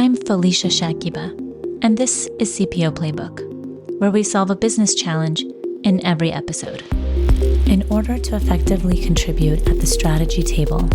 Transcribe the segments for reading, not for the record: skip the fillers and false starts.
I'm Felicia Shakiba, and this is CPO Playbook, where we solve a business challenge in every episode. In order to effectively contribute at the strategy table,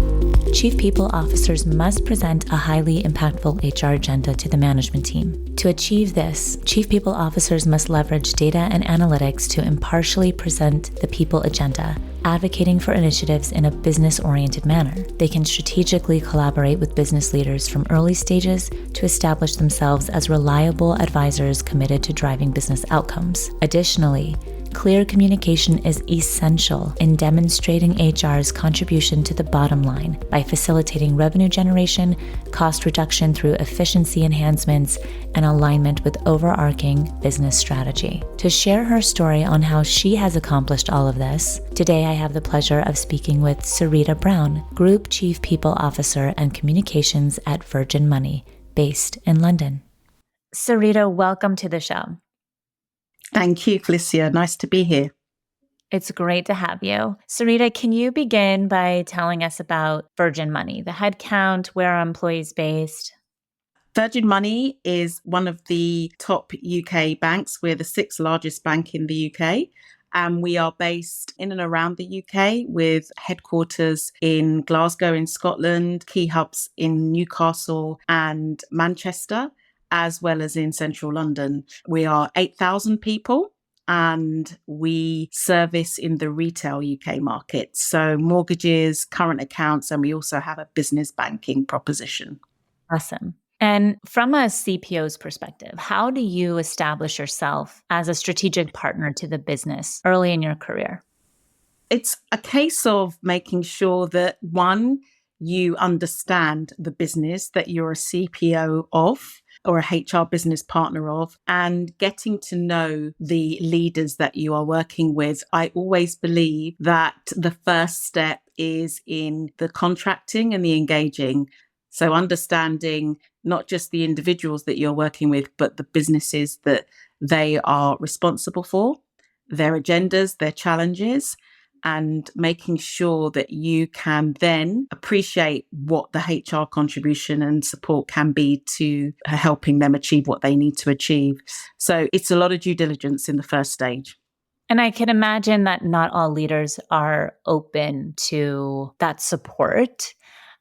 Chief People Officers must present a highly impactful HR agenda to the management team. To achieve this, Chief People Officers must leverage data and analytics to impartially present the people agenda, advocating for initiatives in a business-oriented manner. They can strategically collaborate with business leaders from early stages to establish themselves as reliable advisors committed to driving business outcomes. Additionally, clear communication is essential in demonstrating HR's contribution to the bottom line by facilitating revenue generation, cost reduction through efficiency enhancements, and alignment with overarching business strategy. To share her story on how she has accomplished all of this, today I have the pleasure of speaking with Syreeta Brown, Group Chief People Officer and Communications at Virgin Money, based in London. Syreeta, welcome to the show. Thank you, Felicia. Nice to be here. It's great to have you. Syreeta, can you begin by telling us about Virgin Money, the headcount, where are employees based? Virgin Money is one of the top UK banks. We're the sixth largest bank in the UK. And we are based in and around the UK with headquarters in Glasgow in Scotland, key hubs in Newcastle and Manchester, as well as in central London. We are 8,000 people and we service in the retail UK market. So mortgages, current accounts, and we also have a business banking proposition. Awesome. And from a CPO's perspective, how do you establish yourself as a strategic partner to the business early in your career? It's a case of making sure that, one, you understand the business that you're a CPO of, or a HR business partner of, and getting to know the leaders that you are working with. I always believe that the first step is in the contracting and the engaging. So understanding not just the individuals that you're working with, but the businesses that they are responsible for, their agendas, their challenges, and making sure that you can then appreciate what the HR contribution and support can be to helping them achieve what they need to achieve. So it's a lot of due diligence in the first stage. And I can imagine that not all leaders are open to that support.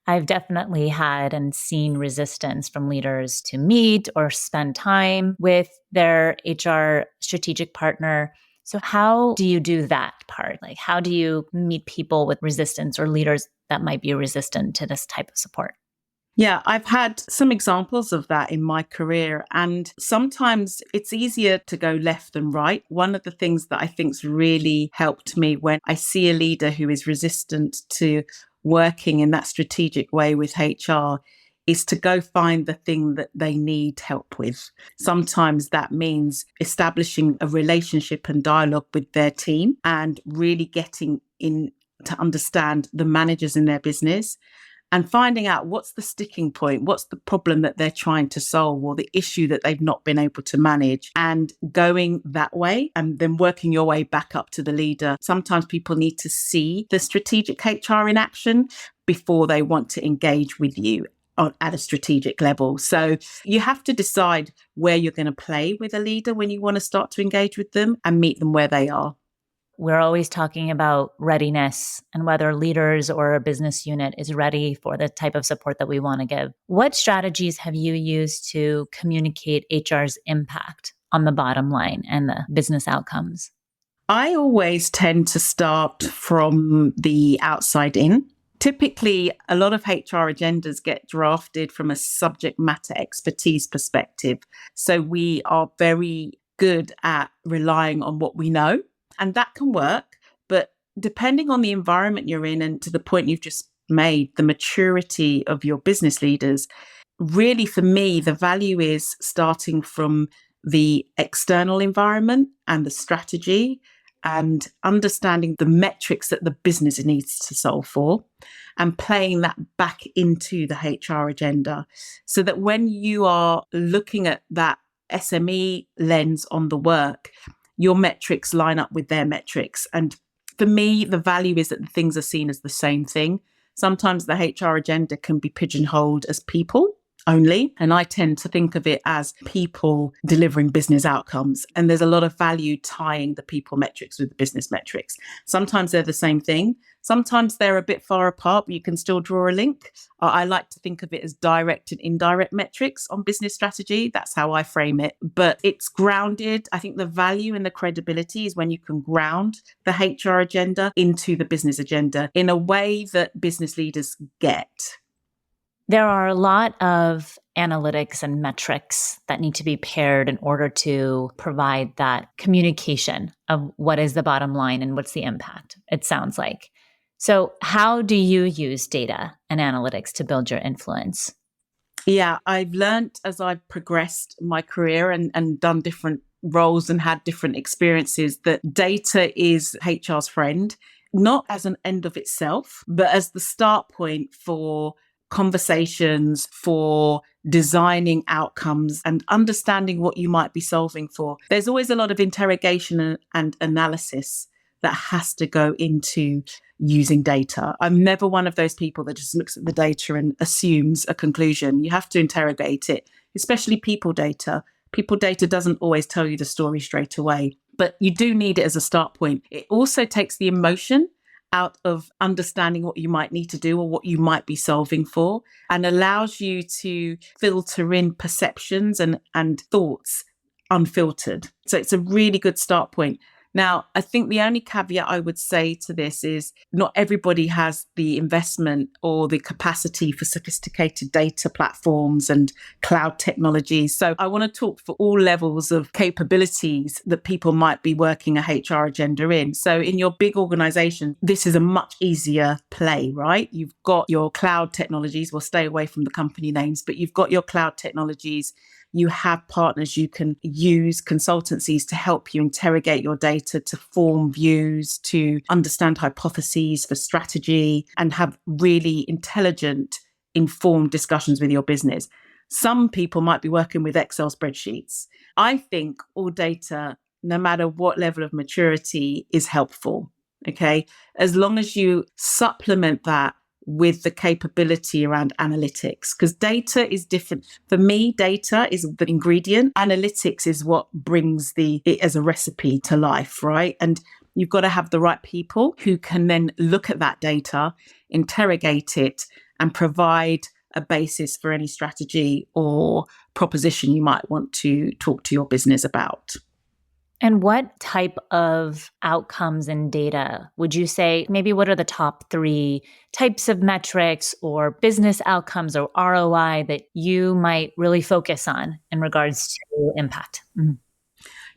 I've definitely had and seen resistance from leaders to meet or spend time with their HR strategic partner. So how do you do that part? Like, how do you meet people with resistance or leaders that might be resistant to this type of support? Yeah, I've had some examples of that in my career, and sometimes it's easier to go left than right. One of the things that I think's really helped me when I see a leader who is resistant to working in that strategic way with HR is to go find the thing that they need help with. Sometimes that means establishing a relationship and dialogue with their team and really getting in to understand the managers in their business and finding out what's the sticking point, what's the problem that they're trying to solve or the issue that they've not been able to manage, and going that way and then working your way back up to the leader. Sometimes people need to see the strategic HR in action before they want to engage with you at a strategic level. So you have to decide where you're going to play with a leader when you want to start to engage with them and meet them where they are. We're always talking about readiness and whether leaders or a business unit is ready for the type of support that we want to give. What strategies have you used to communicate HR's impact on the bottom line and the business outcomes? I always tend to start from the outside in. Typically, a lot of HR agendas get drafted from a subject matter expertise perspective. So we are very good at relying on what we know, and that can work. But depending on the environment you're in, and to the point you've just made, the maturity of your business leaders, really for me, the value is starting from the external environment and the strategy and understanding the metrics that the business needs to solve for and playing that back into the HR agenda so that when you are looking at that SME lens on the work, your metrics line up with their metrics. And for me, the value is that the things are seen as the same thing. Sometimes the HR agenda can be pigeonholed as people, only. And I tend to think of it as people delivering business outcomes. And there's a lot of value tying the people metrics with the business metrics. Sometimes they're the same thing. Sometimes they're a bit far apart, but you can still draw a link. I like to think of it as direct and indirect metrics on business strategy. That's how I frame it. But it's grounded. I think the value and the credibility is when you can ground the HR agenda into the business agenda in a way that business leaders get. There are a lot of analytics and metrics that need to be paired in order to provide that communication of what is the bottom line and what's the impact, it sounds like. So how do you use data and analytics to build your influence? Yeah, I've learned as I've progressed my career and done different roles and had different experiences that data is HR's friend, not as an end of itself, but as the start point for conversations, for designing outcomes and understanding what you might be solving for. There's always a lot of interrogation and analysis that has to go into using data. I'm never one of those people that just looks at the data and assumes a conclusion. You have to interrogate it, especially people data. People data doesn't always tell you the story straight away, but you do need it as a start point. It also takes the emotion out of understanding what you might need to do or what you might be solving for, and allows you to filter in perceptions and thoughts unfiltered. So it's a really good start point. Now, I think the only caveat I would say to this is not everybody has the investment or the capacity for sophisticated data platforms and cloud technologies. So I want to talk for all levels of capabilities that people might be working a HR agenda in. So in your big organization, this is a much easier play, right? You've got your cloud technologies. We'll stay away from the company names, but you've got your cloud technologies. You have partners you can use, consultancies to help you interrogate your data, to form views, to understand hypotheses for strategy, and have really intelligent, informed discussions with your business. Some people might be working with Excel spreadsheets. I think all data, no matter what level of maturity, is helpful. Okay. As long as you supplement that with the capability around analytics, because data is different. For me, data is the ingredient. Analytics is what brings it as a recipe to life, right? And you've got to have the right people who can then look at that data, interrogate it, and provide a basis for any strategy or proposition you might want to talk to your business about. And what type of outcomes and data would you say, maybe what are the top 3 types of metrics or business outcomes or ROI that you might really focus on in regards to impact? Mm-hmm.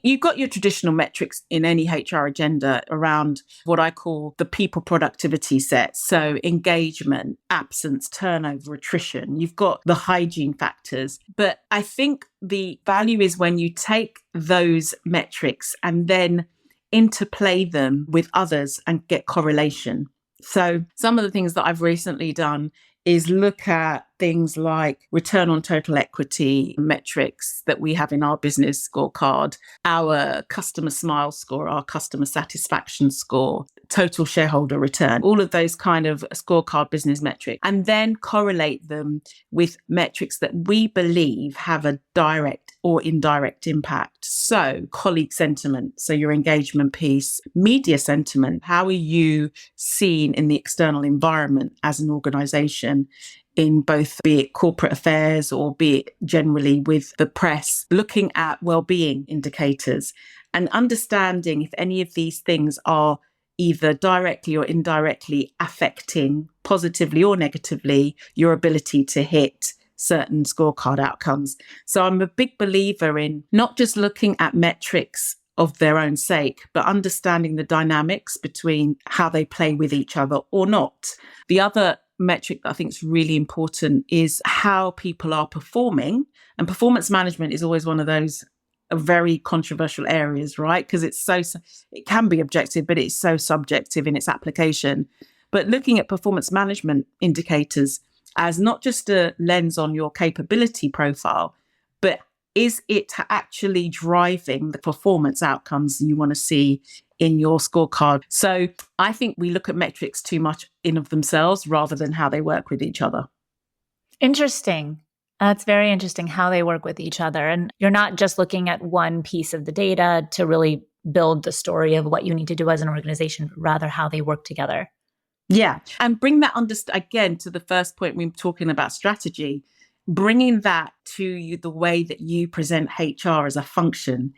You've got your traditional metrics in any HR agenda around what I call the people productivity set. So engagement, absence, turnover, attrition. You've got the hygiene factors. But I think the value is when you take those metrics and then interplay them with others and get correlation. So some of the things that I've recently done is look at things like return on total equity metrics that we have in our business scorecard, our customer smile score, our customer satisfaction score, total shareholder return, all of those kind of scorecard business metrics, and then correlate them with metrics that we believe have a direct or indirect impact. So colleague sentiment, so your engagement piece, media sentiment, how are you seen in the external environment as an organization, in both, be it corporate affairs or be it generally with the press, looking at well-being indicators and understanding if any of these things are either directly or indirectly affecting positively or negatively your ability to hit certain scorecard outcomes. So I'm a big believer in not just looking at metrics of their own sake, but understanding the dynamics between how they play with each other or not. The other metric that I think is really important is how people are performing. And performance management is always one of those very controversial areas, right? Because it can be objective, but it's so subjective in its application. But looking at performance management indicators as not just a lens on your capability profile, but is it actually driving the performance outcomes you want to see in your scorecard? So I think we look at metrics too much in of themselves rather than how they work with each other. Interesting. That's very interesting how they work with each other. And you're not just looking at one piece of the data to really build the story of what you need to do as an organization, but rather how they work together. Yeah. And bring that again to the first point we were talking about strategy, bringing that to the way that you present HR as a function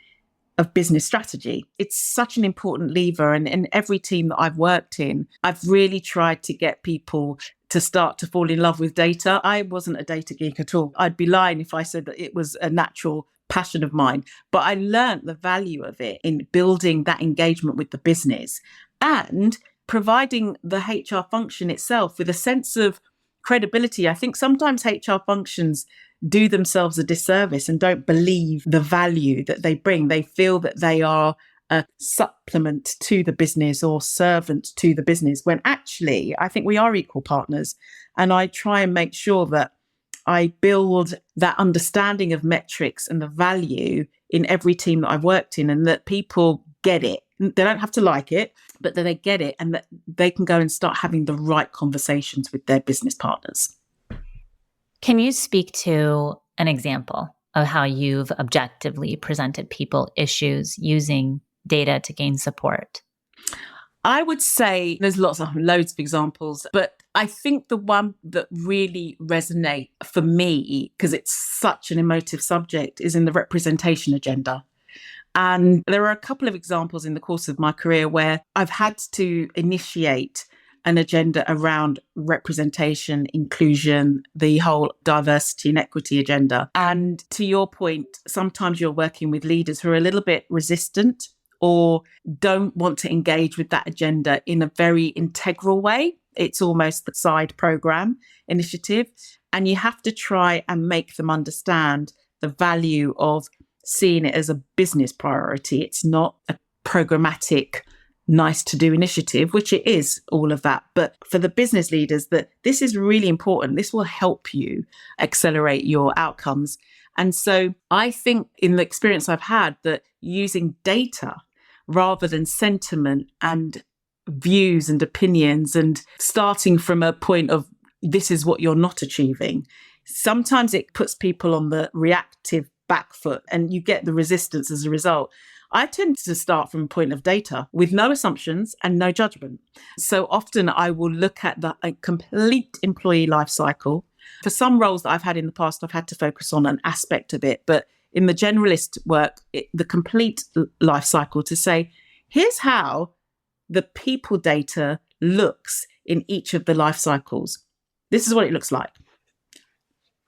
of business strategy. It's such an important lever. And in every team that I've worked in, I've really tried to get people to start to fall in love with data. I wasn't a data geek at all. I'd be lying if I said that it was a natural passion of mine. But I learned the value of it in building that engagement with the business and providing the HR function itself with a sense of credibility. I think sometimes HR functions do themselves a disservice and don't believe the value that they bring. They feel that they are a supplement to the business or servant to the business, when actually I think we are equal partners. And I try and make sure that I build that understanding of metrics and the value in every team that I've worked in, and that people get it. They don't have to like it, but that they get it and that they can go and start having the right conversations with their business partners. Can you speak to an example of how you've objectively presented people issues using data to gain support? I would say there's loads of examples, but I think the one that really resonates for me, because it's such an emotive subject, is in the representation agenda. And there are a couple of examples in the course of my career where I've had to initiate an agenda around representation, inclusion, the whole diversity and equity agenda. And to your point, sometimes you're working with leaders who are a little bit resistant or don't want to engage with that agenda in a very integral way. It's almost the side program initiative. And you have to try and make them understand the value of seeing it as a business priority. It's not a programmatic, nice to do initiative, which it is, all of that. But for the business leaders, that this is really important. This will help you accelerate your outcomes. And so I think in the experience I've had, that using data rather than sentiment and views and opinions, and starting from a point of this is what you're not achieving, sometimes it puts people on the reactive back foot and you get the resistance as a result. I tend to start from a point of data with no assumptions and no judgment. So often I will look at the complete employee life cycle. For some roles that I've had in the past, I've had to focus on an aspect of it. But in the generalist work, the complete life cycle, to say, here's how the people data looks in each of the life cycles. This is what it looks like.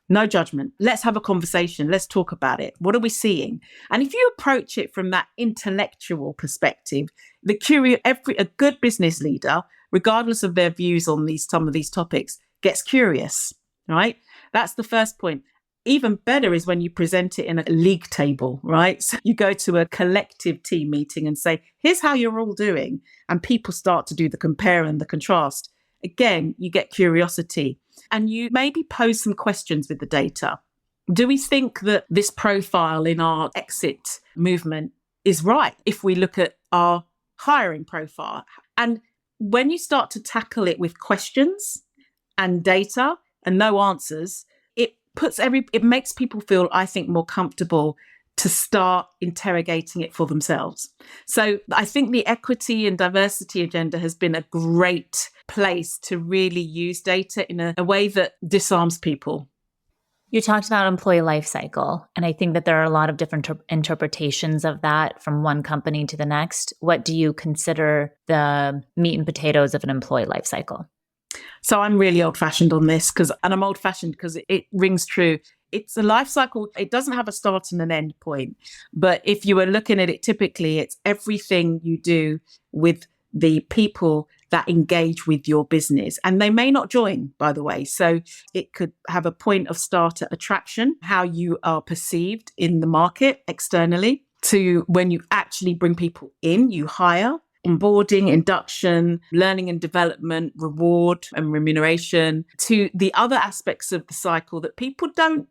No judgment. Let's have a conversation. Let's talk about it. What are we seeing? And if you approach it from that intellectual perspective, a good business leader, regardless of their views on some of these topics, gets curious, right? That's the first point. Even better is when you present it in a league table, right? So you go to a collective team meeting and say, here's how you're all doing. And people start to do the compare and the contrast. Again, you get curiosity. And you maybe pose some questions with the data. Do we think that this profile in our exit movement is right if we look at our hiring profile? And when you start to tackle it with questions and data and no answers, it makes people feel, I think, more comfortable to start interrogating it for themselves. So I think the equity and diversity agenda has been a great place to really use data in a way that disarms people. You talked about employee life cycle, and I think that there are a lot of different interpretations of that from one company to the next. What do you consider the meat and potatoes of an employee life cycle? So I'm really old-fashioned on this, and I'm old-fashioned because it rings true. It's a life cycle. It doesn't have a start and an end point. But if you were looking at it, typically it's everything you do with the people that engage with your business. And they may not join, by the way. So it could have a point of start at attraction, how you are perceived in the market externally, to when you actually bring people in, you hire, onboarding, induction, learning and development, reward and remuneration, to the other aspects of the cycle that people don't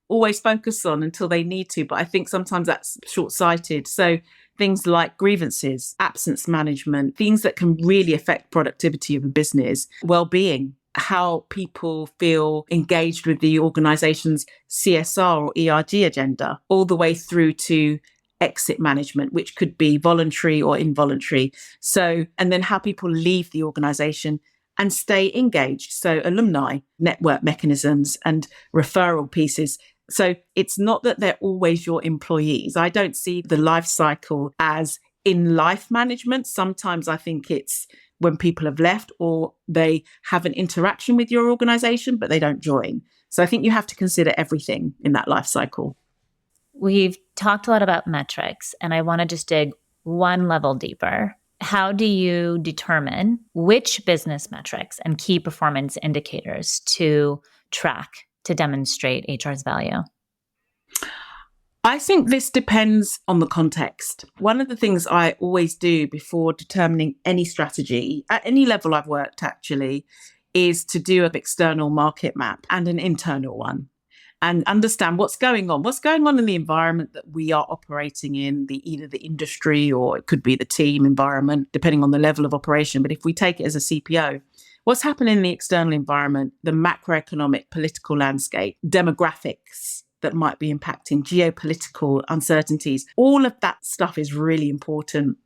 always focus on until they need to. But I think sometimes that's short-sighted. So things like grievances, absence management, things that can really affect productivity of a business, well-being, how people feel engaged with the organization's CSR or ERG agenda, all the way through to exit management, which could be voluntary or involuntary. So, and then how people leave the organization and stay engaged. So alumni network mechanisms and referral pieces. So it's not that they're always your employees. I don't see the life cycle as in life management. Sometimes I think it's when people have left or they have an interaction with your organization, but they don't join. So I think you have to consider everything in that life cycle. We've talked a lot about metrics, and I want to just dig one level deeper. How do you determine which business metrics and key performance indicators to track to demonstrate HR's value? I think this depends on the context. One of the things I always do before determining any strategy, at any level I've worked actually, is to do an external market map and an internal one and understand what's going on in the environment that we are operating in, either the industry or it could be the team environment, depending on the level of operation. But if we take it as a CPO, what's happening in the external environment, the macroeconomic, political landscape, demographics that might be impacting, geopolitical uncertainties, all of that stuff is really important.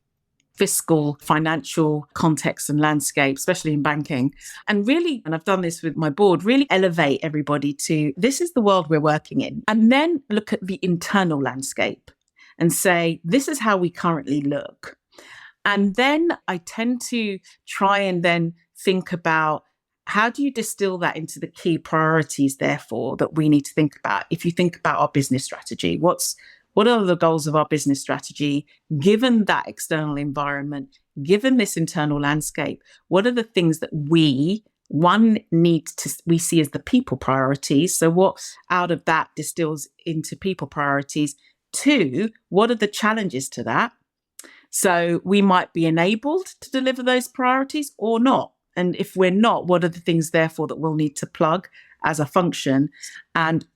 Fiscal, financial context and landscape, especially in banking. And really, and I've done this with my board, really elevate everybody to this is the world we're working in. And then look at the internal landscape and say, this is how we currently look. And then I tend to try and then think about how do you distill that into the key priorities, therefore, that we need to think about? If you think about our business strategy, what are the goals of our business strategy, given that external environment, given this internal landscape? What are the things that we see as the people priorities? So what out of that distills into people priorities? 2, what are the challenges to that? So we might be enabled to deliver those priorities or not. And if we're not, what are the things, therefore, that we'll need to plug as a function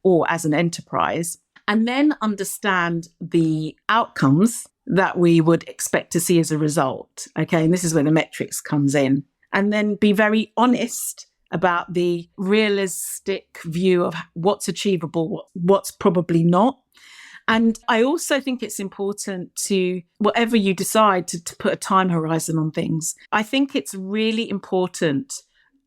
or as an enterprise? And then understand the outcomes that we would expect to see as a result. Okay, and this is where the metrics comes in. And then be very honest about the realistic view of what's achievable, what's probably not. And I also think it's important to, whatever you decide, to put a time horizon on things. I think it's really important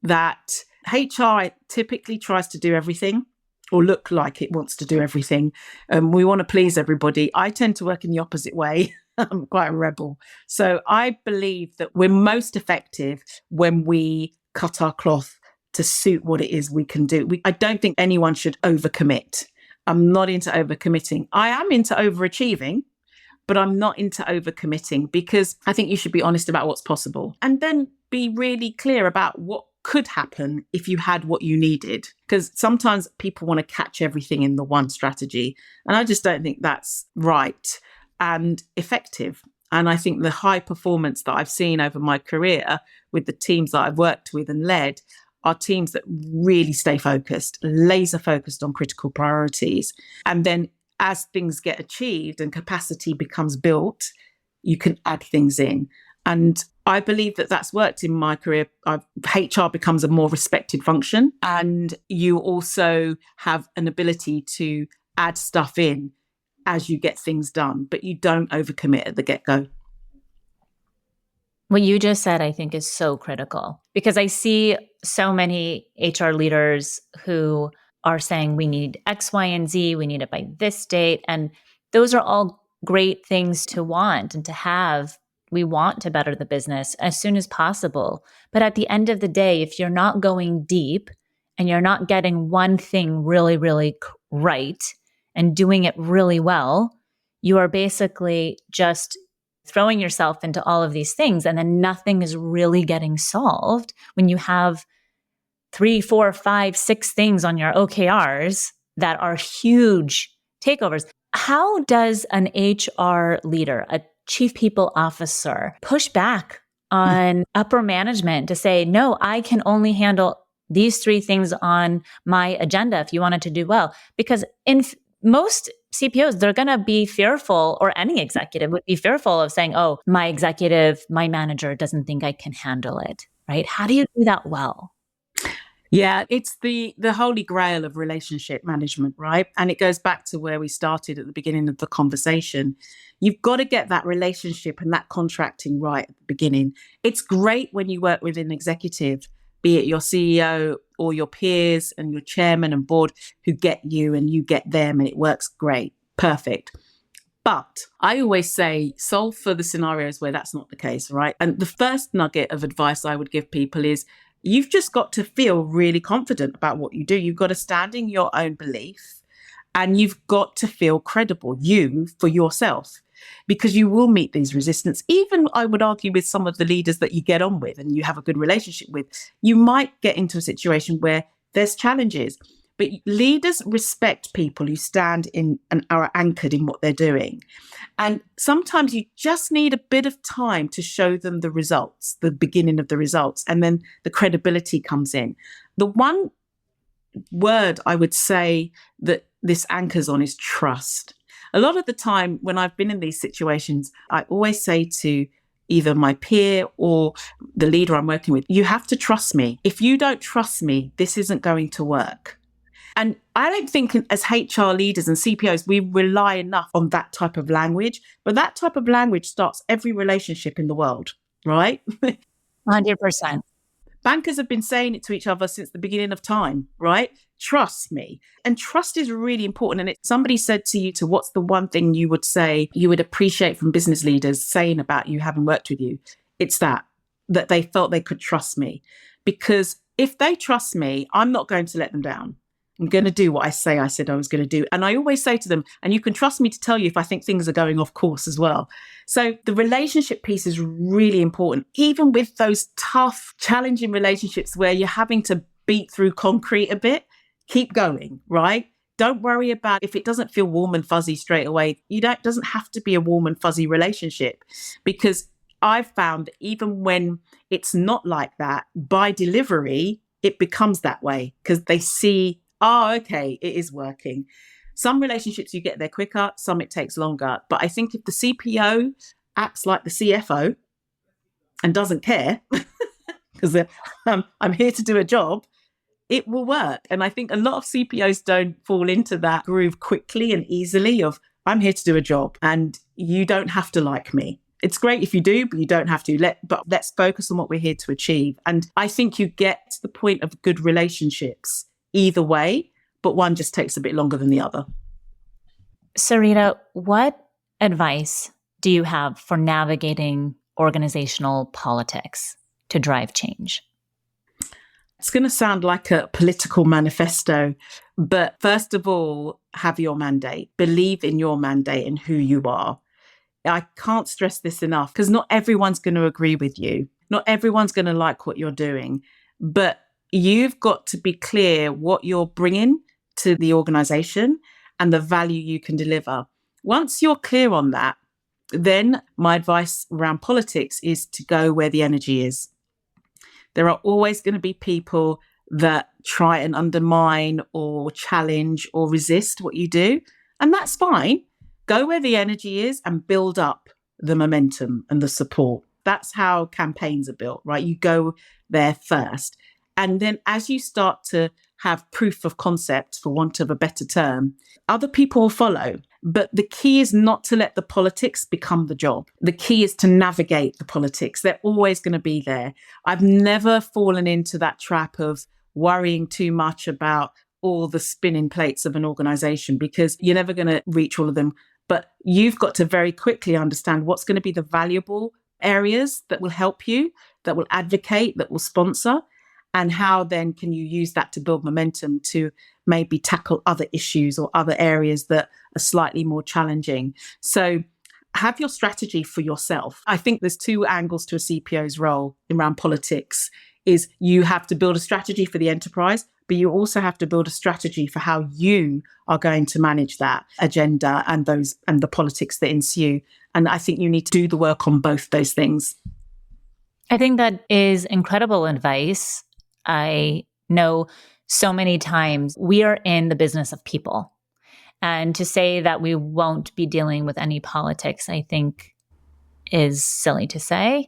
that HR typically tries to do everything or look like it wants to do everything. We want to please everybody. I tend to work in the opposite way. I'm quite a rebel. So I believe that we're most effective when we cut our cloth to suit what it is we can do. I don't think anyone should overcommit. I'm not into overcommitting. I am into overachieving, but I'm not into overcommitting because I think you should be honest about what's possible and then be really clear about what could happen if you had what you needed. Because sometimes people want to catch everything in the one strategy. And I just don't think that's right and effective. And I think the high performance that I've seen over my career with the teams that I've worked with and led are teams that really stay focused, laser focused on critical priorities. And then as things get achieved and capacity becomes built, you can add things in. And I believe that that's worked in my career. HR becomes a more respected function, and you also have an ability to add stuff in as you get things done, but you don't overcommit at the get-go. What you just said, I think, is so critical because I see so many HR leaders who are saying we need X, Y, and Z, we need it by this date. And those are all great things to want and to have. We want to better the business as soon as possible. But at the end of the day, if you're not going deep and you're not getting one thing really, really right and doing it really well, you are basically just throwing yourself into all of these things, and then nothing is really getting solved when you have 3, 4, 5, 6 things on your OKRs that are huge takeovers. How does an HR leader, a chief people officer, push back on upper management to say, no, I can only handle these 3 things on my agenda if you want it to do well? Because in most CPOs, they're going to be fearful, or any executive would be fearful of saying, oh, my executive, my manager doesn't think I can handle it, right? How do you do that well? Yeah, it's the holy grail of relationship management, right? And it goes back to where we started at the beginning of the conversation. You've got to get that relationship and that contracting right at the beginning. It's great when you work with an executive, be it your CEO or your peers and your chairman and board, who get you and you get them, and it works great. Perfect. But I always say solve for the scenarios where that's not the case, right? And the first nugget of advice I would give people is you've just got to feel really confident about what you do. You've got to stand in your own belief, and you've got to feel credible, you for yourself, because you will meet these resistance. Even I would argue with some of the leaders that you get on with and you have a good relationship with, you might get into a situation where there's challenges. But leaders respect people who stand in and are anchored in what they're doing. And sometimes you just need a bit of time to show them the results, the beginning of the results, and then the credibility comes in. The one word I would say that this anchors on is trust. A lot of the time when I've been in these situations, I always say to either my peer or the leader I'm working with, you have to trust me. If you don't trust me, this isn't going to work. And I don't think as HR leaders and CPOs, we rely enough on that type of language. But that type of language starts every relationship in the world, right? 100%. Bankers have been saying it to each other since the beginning of time, right? Trust me. And trust is really important. And if somebody said to you, what's the one thing you would say you would appreciate from business leaders saying about you having worked with you? It's that they felt they could trust me. Because if they trust me, I'm not going to let them down. I'm going to do what I said I was going to do. And I always say to them, and you can trust me to tell you if I think things are going off course as well. So the relationship piece is really important, even with those tough, challenging relationships where you're having to beat through concrete a bit. Keep going, right? Don't worry about if it doesn't feel warm and fuzzy straight away. Doesn't have to be a warm and fuzzy relationship, because I've found even when it's not like that, by delivery, it becomes that way because they see, oh, okay, it is working. Some relationships you get there quicker, some it takes longer. But I think if the CPO acts like the CFO and doesn't care, because I'm here to do a job, it will work. And I think a lot of CPOs don't fall into that groove quickly and easily of, I'm here to do a job and you don't have to like me. It's great if you do, but you don't have to. But let's focus on what we're here to achieve. And I think you get to the point of good relationships either way, but one just takes a bit longer than the other. Syreeta, what advice do you have for navigating organizational politics to drive change? It's going to sound like a political manifesto, but first of all, have your mandate. Believe in your mandate and who you are. I can't stress this enough because not everyone's going to agree with you. Not everyone's going to like what you're doing, but you've got to be clear what you're bringing to the organization and the value you can deliver. Once you're clear on that, then my advice around politics is to go where the energy is. There are always going to be people that try and undermine or challenge or resist what you do, and that's fine. Go where the energy is and build up the momentum and the support. That's how campaigns are built, right? You go there first. And then as you start to have proof of concept, for want of a better term, other people will follow. But the key is not to let the politics become the job. The key is to navigate the politics. They're always going to be there. I've never fallen into that trap of worrying too much about all the spinning plates of an organization, because you're never going to reach all of them. But you've got to very quickly understand what's going to be the valuable areas that will help you, that will advocate, that will sponsor, and how then can you use that to build momentum to maybe tackle other issues or other areas that are slightly more challenging. So have your strategy for yourself. I think there's two angles to a CPO's role around politics. Is you have to build a strategy for the enterprise, but you also have to build a strategy for how you are going to manage that agenda and the politics that ensue. And I think you need to do the work on both those things. I think that is incredible advice. I know so many times we are in the business of people. And to say that we won't be dealing with any politics, I think is silly to say.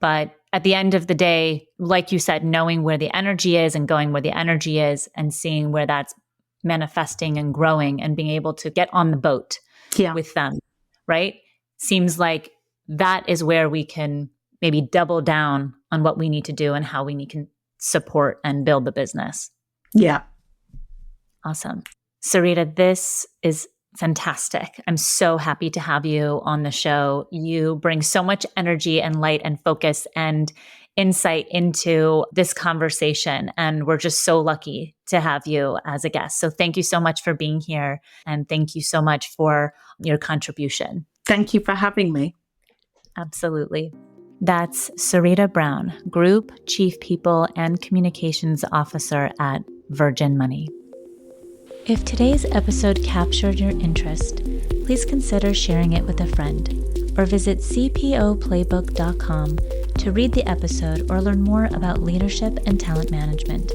But at the end of the day, like you said, knowing where the energy is and going where the energy is and seeing where that's manifesting and growing and being able to get on the boat with them, right? Seems like that is where we can maybe double down on what we need to do and how we need to support and build the business. Yeah. Awesome. Syreeta, this is fantastic. I'm so happy to have you on the show. You bring so much energy and light and focus and insight into this conversation. And we're just so lucky to have you as a guest. So thank you so much for being here. And thank you so much for your contribution. Thank you for having me. Absolutely. That's Syreeta Brown, Group Chief People and Communications Officer at Virgin Money. If today's episode captured your interest, please consider sharing it with a friend or visit cpoplaybook.com to read the episode or learn more about leadership and talent management.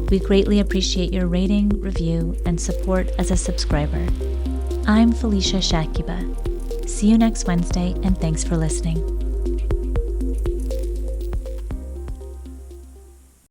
We greatly appreciate your rating, review, and support as a subscriber. I'm Felicia Shakiba. See you next Wednesday, and thanks for listening.